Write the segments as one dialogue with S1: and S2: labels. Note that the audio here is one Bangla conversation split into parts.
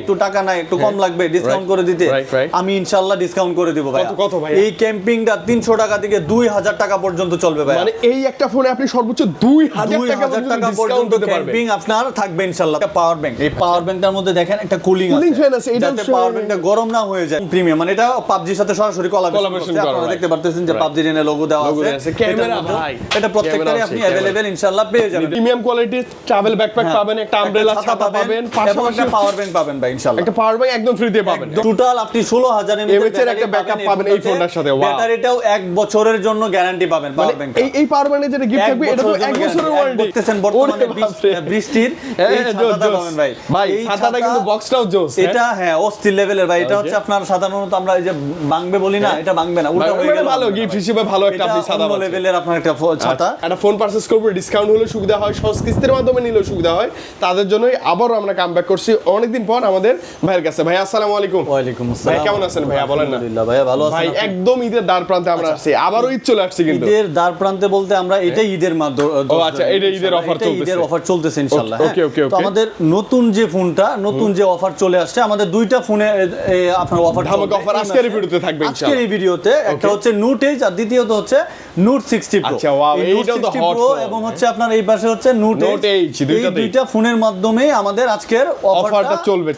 S1: একটু টাকা নাই, একটু কম লাগবে, ডিসকাউন্ট করে দিতে, আমি ইনশাআল্লাহ ডিসকাউন্ট করে দিব ভাই।
S2: কত ভাই?
S1: এই ক্যাম্পিংটা 300 টাকা থেকে 2000 টাকা পর্যন্ত চলবে ভাই।
S2: মানে এই একটা ফোনে আপনি সর্বোচ্চ 2000 টাকা
S1: পর্যন্ত ক্যাম্পিং আপনার থাকবে ইনশাআল্লাহ। পাওয়ার ব্যাংক, এই পাওয়ার ব্যাংকটার মধ্যে দেখেন একটা কুলিং
S2: ফ্যান আছে, এটা
S1: যাতে পাওয়ার ব্যাংকটা গরম না হয়ে যায়। প্রিমিয়াম মানে এটা পাবজির সাথে সরাসরি কোলাবরেশন করছে। আপনারা দেখতে পারতেছেন যে পাবজির এনে লোগো দেওয়া আছে।
S2: ক্যামেরা ভাই,
S1: এটা প্রত্যেকটারই আপনি अवेलेबल ইনশাআল্লাহ পেয়ে যাবেন।
S2: প্রিমিয়াম কোয়ালিটির ট্রাভেল ব্যাকপ্যাক পাবেন, একটা আমব্রেলা ছাতা পাবেন, পাশাপাশি
S1: একটা পাওয়ার ব্যাংক পাবেন ভাই ইনশাআল্লাহ।
S2: একটা পাওয়ার ব্যাংক একদম ফ্রিতে পাবেন।
S1: টোটাল আপনি 16000
S2: mAh এর একটা ব্যাকআপ পাবেন এই ফোনটার সাথে। ওয়াও,
S1: ব্যাটারিটাও 1 বছরের জন্য গ্যারান্টি পাবেন পাওয়ার ব্যাংক।
S2: এই পাওয়ার ব্যাংকে যেটা গিফট থাকবে এটা তো 1 বছরের ওয়ারেন্টি।
S1: দেখতেছেন বর্তমানে বৃষ্টির এই ছাতাটা পাবেন ভাই।
S2: ভাই ছাতাটা কিন্তু বক্সটাও জোস।
S1: এটা হ্যাঁ অস্থির লেভেলের ভাই। এটা হচ্ছে আপনার সাধারণত আমরা এই যে ভাঙবে বলি না, এটা ভাঙবে না, উল্টা হয়ে গেল।
S2: ভালো গিফট হিসেবে ভালো একটা আপনি ছাতা পাবেন।
S1: লেভেলের আপনার একটা ছাতা।
S2: একটা ফোন পারচেজ করবে, ডিসকাউন্ট হলে সুবিধা হয়, সহজ কিস্তির মাধ্যমে নিলেও সুবিধা হয়, তাদের জন্যই আবারও আমরা কামব্যাক করছি অনেকদিন পর আমাদের ভাইয়ের কাছে। ভাই আসসালামু আলাইকুম।
S1: ওয়া আলাইকুম আসসালাম।
S2: ভাই কেমন আছেন ভাইয়া? বলেন না।
S1: আলহামদুলিল্লাহ ভাইয়া ভালো আছি।
S2: ভাই একদম ঈদের দ্বার প্রান্তে আমরা আসছি, আবারও ঈদ চলে আসছে কিন্তু।
S1: ঈদের দ্বার প্রান্তে বলতে আমরা এটাই ঈদের মাধ্যমে।
S2: ও আচ্ছা, এটা ঈদের অফার চলতেছে।
S1: ঈদের অফার চলতেছে ইনশাআল্লাহ।
S2: ওকে ওকে ওকে।
S1: তো আমাদের নতুন যে ফোনটা, নতুন যে অফার চলে আসছে, আমাদের দুইটা ফোনে আপনার অফার
S2: ধামাকা অফার আজকের ভিডিওতে থাকবে ইনশাআল্লাহ।
S1: আজকের এই ভিডিওতে একটা হচ্ছে নোট এইচ আর দ্বিতীয়ত হচ্ছে নোট 60 প্রো।
S2: আচ্ছা ওয়াও, এইটাও তো হট ফোন।
S1: এবং হচ্ছে আপনার এই পাশে হচ্ছে নোট এইচ। এই
S2: দুইটাতেই
S1: দুইটা ফোনের মাধ্যমে আমাদের আজকের
S2: অফারটা চলবে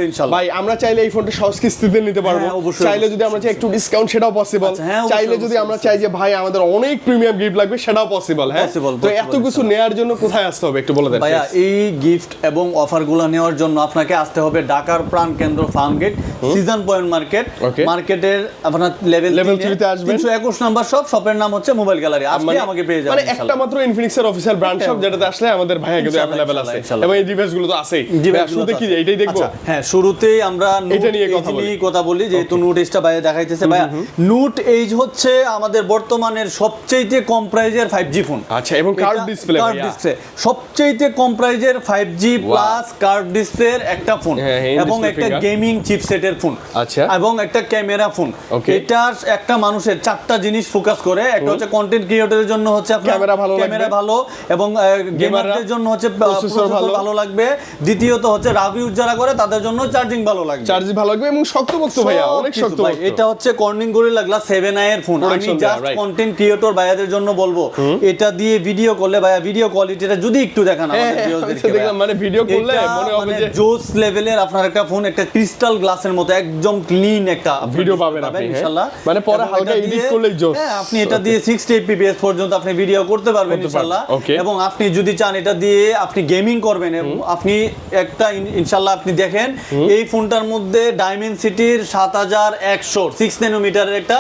S1: ইনশাআল্লাহ।
S2: ভাই আমরা চাইলে এই ফোনটা সহজ কিস্তিতে নিতে পারবো, চাইলে যদি আমরা চাই একটু ডিসকাউন্ট সেটাও পসিবল, চাইলে যদি আমরা চাই যে ভাই আমাদের অনেক প্রিমিয়াম গিফট লাগবে সেটাও পসিবল। হ্যাঁ, তো এত কিছু নেয়ার জন্য কোথায় আসতে হবে একটু বলে দেন
S1: ভাইয়া। এই গিফট এবং অফারগুলো নেওয়ার জন্য আপনাকে আসতে হবে ঢাকার প্রাণকেন্দ্র ফার্মগেট সিজন পয়েন্ট মার্কেট। মার্কেটের আপনার লেভেল 3 তে আসবেন, 321 নাম্বার শপ। শপের নাম হচ্ছে মোবাইল গ্যালারি। আপনি আমাকে পেয়ে যাবেন।
S2: মানে একটা মাত্র ইনফিনিক্সের অফিশিয়াল ব্র্যান্ড শপ, যেটাতে আসলে আমাদের ভাইয়া কিন্তু अवेलेबल আছে এবং এই ডিভাইসগুলো তো আছেই। শুরুতে কি এইটাই দেখবো?
S1: হ্যাঁ, শুরুতেই আমরা
S2: এটা নিয়ে কথা বলি,
S1: যেহেতু নোট এইচটা বাইরে দেখাইতেছে। ভাইয়া নোট এইচ হচ্ছে আমাদের বর্তমানের সবচেয়ে কম প্রাইজের 5G ফোন।
S2: আচ্ছা, এবং কার্ভ ডিসপ্লে।
S1: সবচেয়ে কম প্রাইজের 5G প্লাস কার্ভ ডিসপ্লের একটা ফোন এবং একটা গেমিং চিপসেটের ফোন।
S2: আচ্ছা,
S1: এবং একটা ক্যামেরা ফোন। এটা একটা মানুষের চারটা জিনিস ফোকাস করে। একটা হচ্ছে কন্টেন্ট ক্রিয়েটরের জন্য হচ্ছে আপনার ক্যামেরা ভালো, এবং গেমারদের জন্য হচ্ছে প্রসেসর ভালো লাগবে। দ্বিতীয়ত হচ্ছে রাভিউ যারা করে তাদের জন্য চার্জিং ভালো লাগবে,
S2: এবং শক্তপোক্ত ভাইয়া, অনেক শক্তপোক্ত।
S1: এটা হচ্ছে কর্নিং গরিলা গ্লাস 7i এর ফোন। আমি জাস্ট কন্টেন্ট ক্রিয়েটর ভাইয়াদের জন্য বলবো, এটা দিয়ে ভিডিও করলে ভাইয়া ভিডিও কোয়ালিটিটা যদি একটু দেখান আমাদের ভিউয়ারদেরকে,
S2: মানে ভিডিও করলে মনে হবে যে
S1: জোস লেভেলের আপনার একটা ফোন, একটা ক্রিস্টাল গ্লাসের মতো একদম ক্লিন একটা
S2: ভিডিও পাবেন আপনি ইনশাআল্লাহ। মানে পরে হালকা এডিট করলেই জোস।
S1: হ্যাঁ, আপনি এটা দিয়ে 60 fps পর্যন্ত আপনি ভিডিও করতে পারবেন ইনশাআল্লাহ। এবং আপনি যদি চান এটা দিয়ে আপনি গেমিং করবেন, আপনি একটা ইনশাআল্লাহ আপনি দেখেন এই ফোনটার মধ্যে ডাইমেনসিটির 7100 6 ন্যানোমিটারের একটা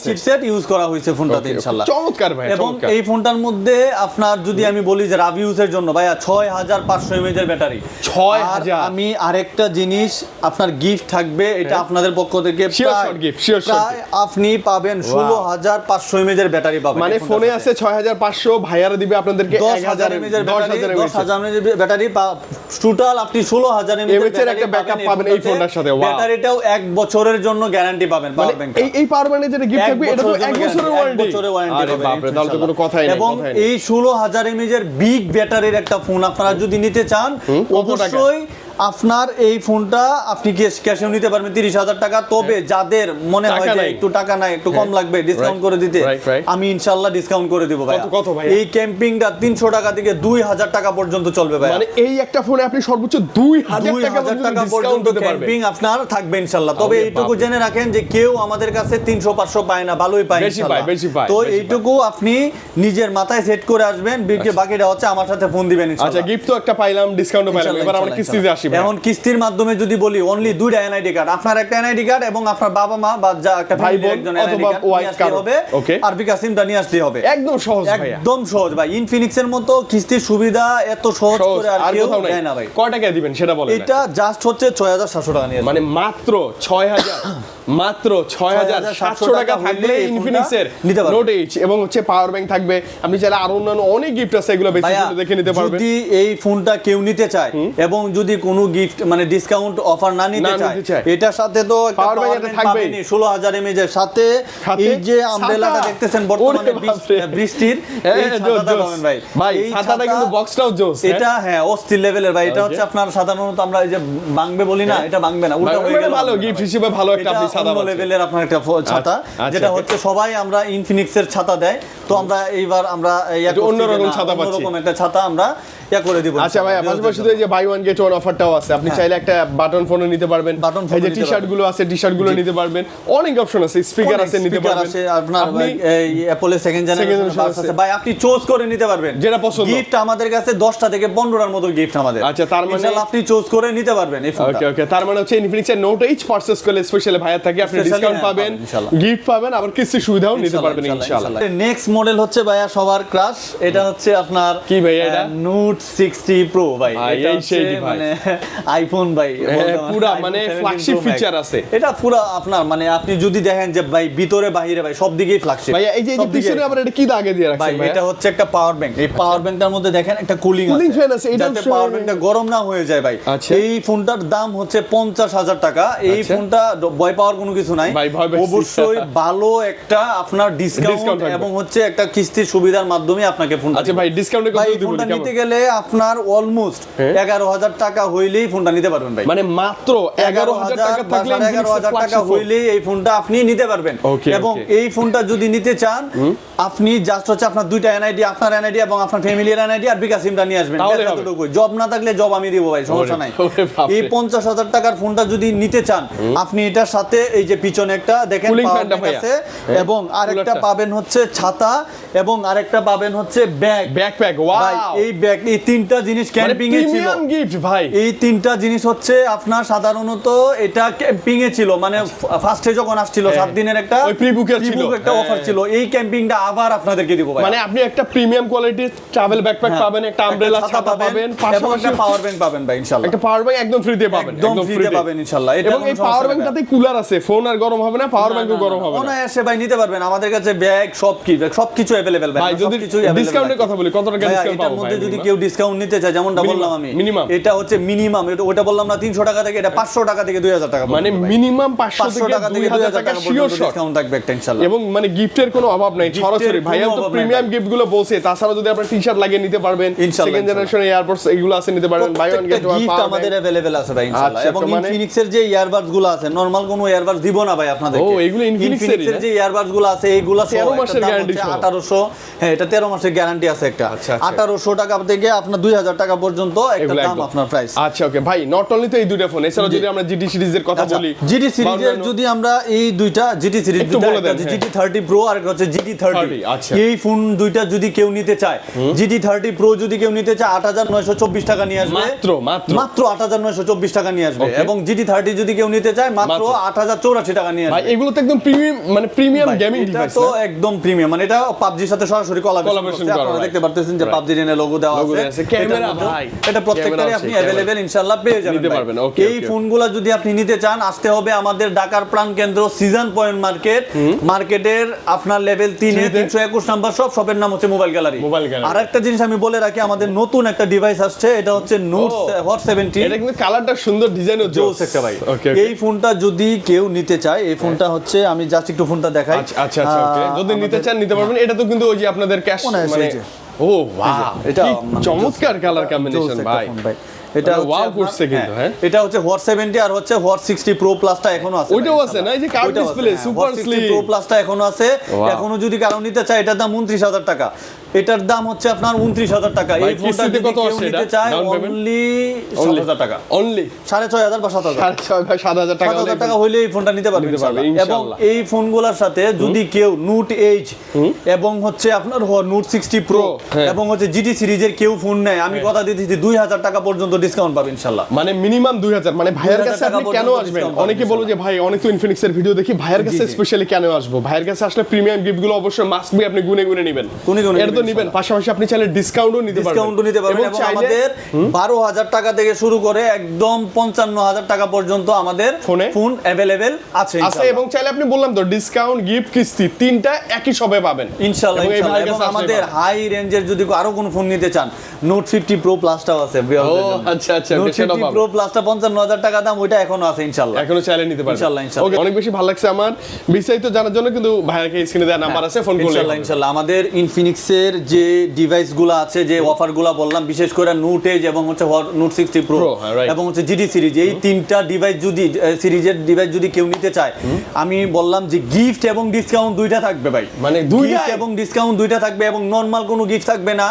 S1: চিপসেট ইউজ করা হয়েছে ফোনটাতে ইনশাআল্লাহ।
S2: চমৎকার ভাই।
S1: এবং এই ফোনটার মধ্যে আপনার যদি আমি বলি যে রাভিউসের জন্য ভাইয়া 6500 mAh এর ব্যাটারি।
S2: 6000।
S1: আমি আরেকটা জিনিস আপনার গিফট থাকবে, এটা আপনাদের পক্ষ থেকে প্রায় আপনি পাবেন 16500 mAh এর ব্যাটারি পাবেন।
S2: মানে ফোনে আছে 6500, ভাইয়ারা দিবে আপনাদেরকে
S1: 10000 mAh এর ব্যাটারি। টোটাল আপনি 16000 mAh
S2: এর একটা ব্যাকআপ পাবেন এই ফোনটার সাথে। ওয়াও,
S1: ব্যাটারিটাও 1 বছরের জন্য গ্যারান্টি পাবেন পাওয়ার ব্যাংক।
S2: এই পাওয়ার ব্যাংকে যেটা গিফট থাকবে এটা তো 1 বছরের ওয়ারেন্টি। আরে বাপ রে, তাহলে তো কোনো কথাই নেই।
S1: এবং এই 16000 mAh এর বিগ ব্যাটারির একটা ফোন আপনারা যদি নিতে চান, অবশ্যই আপনার এই ফোনটা আপনি ক্যাশেও নিতে পারবেন 30000 টাকা। তবে যাদের মনে হয় যে একটু টাকা নাই, একটু কম লাগবে, ডিসকাউন্ট করে দিতে, আমি ইনশাআল্লাহ ডিসকাউন্ট করে দিব ভাই।
S2: কত ভাই?
S1: এই ক্যাম্পিংটা 300 টাকা থেকে 2000 টাকা পর্যন্ত চলবে ভাই।
S2: মানে এই একটা ফোনে আপনি সর্বোচ্চ 2000 টাকা
S1: পর্যন্ত ক্যাম্পিং আপনার থাকবে ইনশাআল্লাহ। তবে এইটুকু জেনে রাখেন যে কেউ আমাদের কাছে 300-500 পায় না, ভালোই পায় ইনশাআল্লাহ। তো এইটুকু আপনি নিজের মাথায় সেট করে আসবেন, বাকিটা হচ্ছে আমার সাথে ফোন দিবেন ইনশাআল্লাহ।
S2: আচ্ছা, গিফট তো একটা পাইলাম, ডিসকাউন্টও পাইলাম, এবার আমরা কিস্তিতে আসি।
S1: এখন কিস্তির মাধ্যমে যদি বলি, অনলি 2টা এনআইডি কার্ড, আপনার একটা এনআইডি কার্ড এবং আপনার বাবা মা বা যা একটা ভাই বোন একজন এনআইডি কার্ড হবে, আর বিকাশ সিমটা নিয়ে আসতে হবে।
S2: একদম সহজ ভাই,
S1: একদম সহজ ভাই। ইনফিনিক্স এর মতো কিস্তির সুবিধা এত সহজ করে আর কেউ দেয় না ভাই।
S2: কয় টাকা দিবেন সেটা বলেন।
S1: এটা জাস্ট হচ্ছে 6700 টাকা নিয়ে,
S2: মানে মাত্র 6700 টাকা থাকলে ইনফিনিক্স এর নোট এইচ এবং হচ্ছে পাওয়ার ব্যাংক থাকবে। আপনি চাইলে আরো অন্যান্য অনেক গিফট আছে, এগুলো বেশি দেখে নিতে পারবেন।
S1: যদি এই ফোনটা কেউ নিতে চায় এবং যদি কোনো কোনো গিফট মানে ডিসকাউন্ট অফার না নিতে চায়, এটার সাথে তো একটা
S2: পাওয়ার ব্যাংক থাকবে
S1: 16000 mAh এর সাথে এই যে আমব্রেলাটা দেখতেছেন বর্তমানে বৃষ্টির এই ছাতাটা পাবেন ভাই।
S2: ভাই ছাতাটা কিন্তু বক্সটাও জোস,
S1: এটা হ্যাঁ অস্থির লেভেলের ভাই। এটা হচ্ছে আপনার সাধারণত আমরা এই যে ভাঙবে বলি না, এটা ভাঙবে না, উল্টা হয়ে গেল।
S2: ভালো গিফট হিসেবে ভালো একটা আপনি ছাতা পাচ্ছেন
S1: লেভেলের আপনার একটা ছাতা, যেটা হচ্ছে সবাই আমরা ইনফিনিক্সের ছাতা দেয়, তো আমরা এইবার আমরা
S2: অন্যরকম ছাতা পাচ্ছি,
S1: অন্যরকম একটা ছাতা আমরা করে দিব।
S2: আচ্ছা ভাই, পাশাপাশি তো এই যে বাই ওয়ান গেট ওয়ান অফারটাও আছে, আপনি চাইলে একটা বাটন ফোনও নিতে পারবেন, এই যে টি-শার্ট গুলো আছে টি-শার্ট গুলো নিতে পারবেন, অনেক অপশন আছে, স্পিকার আছে নিতে পারবেন,
S1: আপনার এই অ্যাপলের সেকেন্ড জেনারেশন আছে ভাই, আপনি চুজ করে নিতে পারবেন
S2: যেটা পছন্দ।
S1: গিফট আমাদের কাছে 10টা থেকে 15টার মতো গিফট আমাদের।
S2: আচ্ছা, তার মানে
S1: ইনশাআল্লাহ আপনি চুজ করে নিতে পারবেন এই ফোনটা।
S2: ওকে ওকে, তার মানে হচ্ছে ইনফিনিক্স এর নোট এইচ পারচেজ করলে স্পেশালি ভাইয়া থাকে, আপনি ডিসকাউন্ট পাবেন, গিফট পাবেন, আবার কিছু সুবিধাও নিতে পারবেন ইনশাআল্লাহ।
S1: নেক্সট মডেল হচ্ছে ভাইয়া সবার ক্রাশ, এটা হচ্ছে আপনার
S2: কি ভাই এটা?
S1: নোট 60 প্রো ভাই। এটা মানে আইফোন ভাই,
S2: পুরো মানে ফ্ল্যাগশিপ ফিচার আছে
S1: এটা পুরো আপনার মানে আপনি যদি দেখেন যে ভাই ভিতরে বাইরে ভাই সব দিকেই ফ্ল্যাগশিপ
S2: ভাই। এই যে পিছনে আবার এটা কি দাগে দিয়ে রাখছেন ভাই?
S1: এটা হচ্ছে একটা পাওয়ার ব্যাংক, এই পাওয়ার ব্যাংকটার মধ্যে দেখেন একটা কুলিং
S2: ফ্যান আছে, এটা
S1: যাতে পাওয়ার ব্যাংকটা গরম না হয়ে যায় ভাই। এই ফোনটার দাম হচ্ছে 50000 টাকা। এই ফোনটা ভয় পাওয়ার কোনো কিছু নাই, অবশ্যই ভালো একটা আপনার ডিসকাউন্ট এবং হচ্ছে একটা কিস্তির সুবিধার মাধ্যমে আপনাকে ফোনটা।
S2: আচ্ছা ভাই, ডিসকাউন্টে কত দিবেন?
S1: ফোনটা নিতে গেলে আপনার অলমোস্ট 11000 টাকা হইলেই ফোনটা নিতে পারবেন ভাই।
S2: মানে মাত্র 11000 টাকা থাকলে
S1: 11000 টাকা হইলেই এই ফোনটা আপনি নিতে পারবেন। এবং এই ফোনটা যদি নিতে চান আপনি জাস্ট হচ্ছে আপনার দুইটা এনআইডি, আপনার এনআইডি এবং আপনার ফ্যামিলির এনআইডি আর বিকাশ সিমটা নিয়ে আসবেন। জব না থাকলে জব আমি দিব ভাই, সমস্যা নাই। এই 50000 টাকার ফোনটা যদি নিতে চান আপনি এটার সাথে এই যে পিছনে একটা দেখেন পাওয়ার ব্যাংক আছে, এবং আরেকটা পাবেন হচ্ছে ছাতা, এবং আরেকটা পাবেন হচ্ছে
S2: ব্যাকপ্যাক। ওয়াও,
S1: এই ব্যাগ, এই তিনটা জিনিস ক্যাম্পিং এ ছিল,
S2: প্রিমিয়াম গিফট ভাই।
S1: এই তিনটা জিনিস হচ্ছে আপনার সাধারণত এটা ক্যাম্পিং এ ছিল, মানে ফার্স্টে যখন আসছিল 7 দিনের একটা
S2: ওই প্রি-বুকের ছিল,
S1: একটা অফার ছিল। এই ক্যাম্পিংটা আবার আপনাদেরকে দিব ভাই।
S2: মানে আপনি একটা প্রিমিয়াম কোয়ালিটির ট্রাভেল ব্যাকপ্যাক পাবেন, একটা আমব্রেলা ছাতা পাবেন,
S1: পাশাপাশি একটা পাওয়ার ব্যাংক পাবেন ভাই ইনশাআল্লাহ।
S2: একটা পাওয়ার ব্যাংক একদম ফ্রিতে পাবেন, একদম ফ্রিতে
S1: পাবেন ইনশাআল্লাহ।
S2: এবং এই পাওয়ার ব্যাংকটাতে কুলার আছে, ফোন আর গরম হবে না, পাওয়ার ব্যাংকও গরম হবে না।
S1: অনায়াসে ভাই নিতে পারবেন, আমাদের কাছে ব্যাগ সবকিছু अवेलेबल ভাই।
S2: যদি ডিসকাউন্টের কথা বলি, কত টাকা ডিসকাউন্ট পাবো?
S1: এর মধ্যে যদি কেউ ডিসকাউন্ট নিতে চায়, যেমনটা বললাম আমি, এটা হচ্ছে মিনিমাম, ওটা বললাম না 300 টাকা থেকে, এটা 500 টাকা থেকে 2000 টাকা,
S2: মানে মিনিমাম 500 টাকা থেকে 2000 টাকা শিওর
S1: ডিসকাউন্ট থাকবে একটা ইনশাআল্লাহ।
S2: এবং মানে গিফটের কোনো অভাব নাই, সরাসরি ভাইয়া তো প্রিমিয়াম গিফট গুলো বলছে। তাছাড়া যদি আপনি টি-শার্ট লাগিয়ে নিতে পারবেন, সেকেন্ড জেনারেশন এয়ারপডস এগুলো আছে নিতে পারবেন, buy one get one
S1: gift আমাদের अवेलेबल আছে ভাই ইনশাআল্লাহ। এবং ইনফিনিক্স এর যে ইয়ারবাডস গুলো আছে, নরমাল কোনো ইয়ারবাডস দিব না ভাই আপনাদেরকে।
S2: ও, এগুলো ইনফিনিক্স এর
S1: যে ইয়ারবাডস গুলো আছে এইগুলো
S2: 13 মাসের গ্যারান্টি
S1: 1800, হ্যাঁ এটা 13 মাসের গ্যারান্টি আছে একটা। 1800 টাকা থেকে আপনার 2000 টাকা পর্যন্ত একটা দাম আপনার প্রাইস।
S2: আচ্ছা ওকে ভাই, নট অনলি তো এই দুইটা ফোন, এছাড়া যদি আমরা জিটি সিরিজের কথা বলি,
S1: জিটি সিরিজের যদি আমরা এই দুইটা জিটি সিরিজ, জিটি 30 প্রো আর একটা হচ্ছে জিটি 30, এই ফোন দুইটা যদি কেউ নিতে চায়, জিটি 30 প্রো যদি কেউ নিতে চায় 8924 টাকা নিয়ে আসবে, মাত্র 8924 টাকা নিয়ে আসবে। এবং জিটি 30 যদি কেউ নিতে চায় মাত্র 8084 টাকা নিয়ে আসবে।
S2: ভাই এগুলো তো একদম প্রিমিয়াম, মানে প্রিমিয়াম গেমিং ডিভাইস,
S1: তো একদম প্রিমিয়াম, মানে এটা পাবজির সাথে সরাসরি কোলাবোরেশন করছে। আপনারা দেখতে পাচ্ছেন যে পাবজি এর লোগো দেওয়া আছে,
S2: ক্যামেরা ভাই,
S1: এটা প্রত্যেকটারই আপনি अवेलेबल ইনশাআল্লাহ পেয়ে যাবেন। এই ফোনগুলো যদি আপনি নিতে চান, আসতে হবে আমাদের ঢাকার প্রাণকেন্দ্র সিজন পয়েন্ট মার্কেটের আপনার লেভেল 3 এ 321 নাম্বার শপের নাম হচ্ছে মোবাইল গ্যালারি। আর একটা জিনিস আমি বলে রাখি, আমাদের নতুন একটা ডিভাইস আসছে, এটা হচ্ছে নোট হট 70।
S2: এটা কিন্তু কালারটা সুন্দর, ডিজাইনও জোস
S1: একটা ভাই। এই ফোনটা যদি কেউ নিতে চায়, এই ফোনটা হচ্ছে আমি জাস্ট একটু ফোনটা দেখাই।
S2: আচ্ছা ওকে, যদি নিতে চান নিতে পারবেন। এটা তো কিন্তু ওই যে আপনাদের ক্যাশ, মানে ও ওয়াও, এটা চমৎকার কালার কম্বিনেশন ভাই। এটা ওয়াও করছে কিন্তু। হ্যাঁ,
S1: এটা হচ্ছে হট 70 আর হচ্ছে হট 60 প্রো প্লাসটা এখনো আছে।
S2: ওইটাও আছে না, এই যে curve display super slim
S1: pro প্লাসটা এখনো আছে। এখনো যদি কারো নিতে চায়, এটার দাম 29000 টাকা, এটার দাম হচ্ছে আপনার 29000 টাকা। এই ফোনটা যদি কেউ নিতে চায় অনলি 7000 টাকা, অনলি 6500 বা 7000, 7000 টাকা হইলে এই ফোনটা নিতে পারবেন ইনশাআল্লাহ। এবং এই ফোনগুলোর সাথে যদি কেউ নোট এইচ এবং হচ্ছে আপনার নোট 60 প্রো এবং হচ্ছে জিটি সিরিজের কেউ ফোন নেয়, আমি কথা দিতেছি 2000 টাকা পর্যন্ত ডিসকাউন্ট পাবেন ইনশাআল্লাহ।
S2: মানে মিনিমাম 2000। মানে ভাইয়ের কাছে আপনি কেন আসবেন? অনেকে বলে যে ভাই অনেক তো ইনফিনিক্স এর ভিডিও দেখি, ভাইয়ের কাছে স্পেশালি কেন আসবো? ভাইয়ের কাছে আসলে প্রিমিয়াম গিফট গুলো অবশ্যই মাস্ট বি আপনি গুনে গুনে নেবেন। এর তো তো নেবেন, পাশাপাশি আপনি চাইলে ডিসকাউন্টও নিতে পারবেন
S1: এবং আমাদের 12,000 টাকা থেকে শুরু করে একদম 55,000 টাকা পর্যন্ত আমাদের ফোন अवेलेबल আছে
S2: এবং চাইলে আপনি বললাম তো ডিসকাউন্ট, গিফট, কিস্তি তিনটা একই সবে পাবেন
S1: ইনশাআল্লাহ। এবং আমাদের হাই রেঞ্জের যদি আরো কোনো ফোন নিতে চান, নোট 50 প্রো প্লাসটাও আছে।
S2: আচ্ছা
S1: নোট 50 প্রো প্লাসটা 55,000 টাকা দাম, ওইটা এখনো আছে ইনশাআল্লাহ,
S2: এখনো চাইলে নিতে পারবেন
S1: ইনশাআল্লাহ।
S2: ওকে, অনেক বেশি ভালো লাগছে আমার। বিস্তারিত জানার জন্য কিন্তু ভাইয়াকে স্ক্রিনে দেওয়া নাম্বার আছে, ফোন করলে
S1: ইনশাআল্লাহ। আমাদের ইনফিনিক্সের যে ডিভাইসগুলো আছে, যে অফারগুলো বললাম, বিশেষ করে নোট এজ এবং হচ্ছে নোট 60 প্রো এবং হচ্ছে জিডি সিরিজ, এই তিনটা ডিভাইস যদি সিরিজের ডিভাইস যদি কেউ নিতে চায়, আমি বললাম যে গিফট এবং ডিসকাউন্ট দুইটা থাকবে ভাই,
S2: মানে
S1: গিফট এবং ডিসকাউন্ট দুইটা থাকবে এবং নরমাল কোনো গিফট থাকবে না।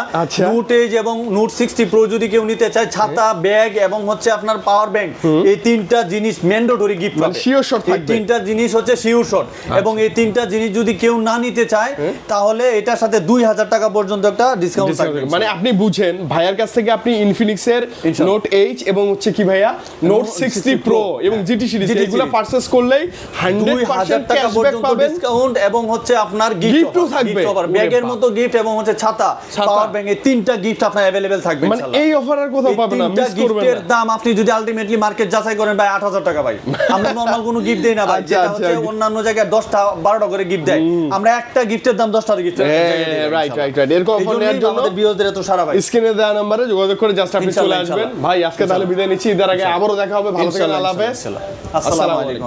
S1: নোট এজ এবং নোট 60 প্রো যদি কেউ নিতে চায়, ছাতা, ব্যাগ এবং হচ্ছে আপনার পাওয়ার ব্যাংক, এই তিনটা জিনিস ম্যান্ডেটরি গিফট পাবে।
S2: শিওর শট থাকবে,
S1: এই তিনটা জিনিস হচ্ছে শিওর শট। এবং এই তিনটা জিনিস যদি কেউ না নিতে চায়, তাহলে এটার সাথে 2,000 টাকা পর্যন্ত একটা ডিসকাউন্ট থাকবে।
S2: মানে আপনি বুঝেন, ভাইয়ার কাছ থেকে আপনি ইনফিনিক্সের নোট এইচ এবং হচ্ছে কি ভাইয়া নোট 60 প্রো এবং জিটি সিরিজ এগুলো পারচেজ করলেই 100%
S1: টাকা পর্যন্ত ডিসকাউন্ট এবং হচ্ছে আপনার
S2: গিফটও থাকবে,
S1: ব্যাগের মতো গিফট এবং হচ্ছে ছাতা, পাওয়ার ব্যাংক, এই তিনটা গিফট আপনার अवेलेबल থাকবে ইনশাআল্লাহ।
S2: মানে এই অফার আর কোথাও পাবেন না, মিস করবেন না।
S1: গিফটের দাম আপনি যদি আলটিমেটলি মার্কেট যাচাই করেন ভাই 8,000 টাকা ভাই। আমরা নরমাল কোনো গিফট দেই না ভাই, যেটা হচ্ছে অন্যান্য জায়গায় 10টা 12টা করে গিফট দেয়, আমরা একটা গিফটের দাম 10টা গিফট।
S2: রাইট এরকম অফার নেওয়ার জন্য
S1: আমাদের ভিউয়ারদের এত সারা ভাই,
S2: স্ক্রিনে দেওয়া নম্বরে যোগাযোগ করে জাস্ট আপনি চলে আসবেন। ভাই আজকে তাহলে বিদায় নিচ্ছি, ঈদের আগে আবারও দেখা হবে, ভালো থাকেন, আল্লাহ হাফেজ, আসসালামু আলাইকুম।